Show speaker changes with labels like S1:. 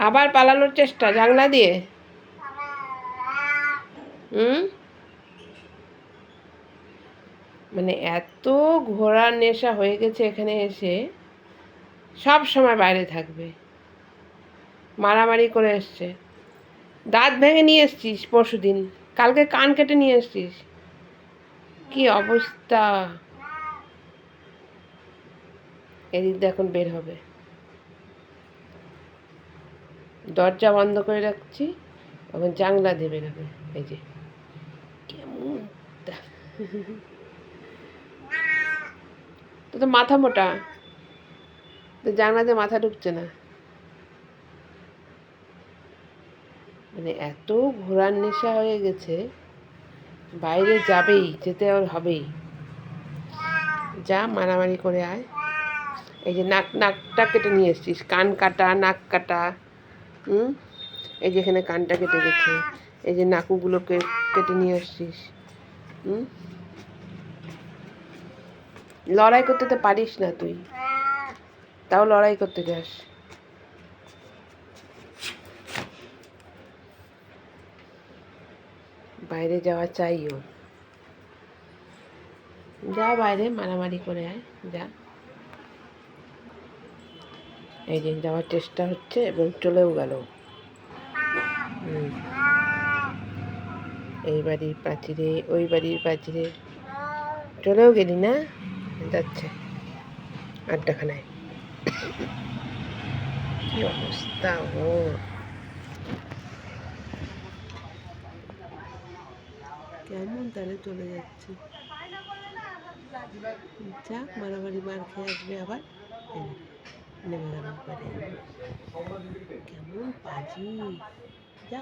S1: আবার পালানোর চেষ্টা জানলা দিয়ে। মানে এত ঘোরার নেশা হয়ে গেছে এখানে এসে, সব সময় বাইরে থাকবে। মারামারি করে এসছে, দাঁত ভেঙে নিয়ে এসছিস পরশুদিন, কালকে কান কেটে নিয়ে এসছিস। কি অবস্থা! এদিক দিয়ে এখন বের হবে, দরজা বন্ধ করে রাখছি, এখন জানলা দিয়ে বেরোবে। এই যে কেমন তো মাথা মোটা, তো জানলা দিয়ে মাথা ঢুকছে না। মানে এত ঘোরার নেশা হয়ে গেছে, বাইরে যাবেই, যেতে আর হবেই। যা মারামারি করে আয়। এই যে নাকটা কেটে নিয়ে এসছিস, কান কাটা, নাক কাটা। এই যে এখানে কানটা কেটে গেছে, এই যে নাকুগুলোকে কেটে নিয়ে আসছিস। লড়াই করতে তো পারিস না তুই, তাও লড়াই করতে যাস। বাইরে যাওয়া চাইও, যা বাইরে মারামারি করে আয়, যা। এই যে যাওয়ার চেষ্টা হচ্ছে এবং চলেও গেল। এই বাড়ির প্রাচীরে, ওই বাড়ির প্রাচীরে চলেও গেলি না? যাচ্ছে আড্ডাখানায়। কি অবস্থা ওর! কেমন তাহলে চলে যাচ্ছে, যাক মারামারি মার খেয়ে আসবে আবার। নেমে গেল, কেমন পাজি! যা।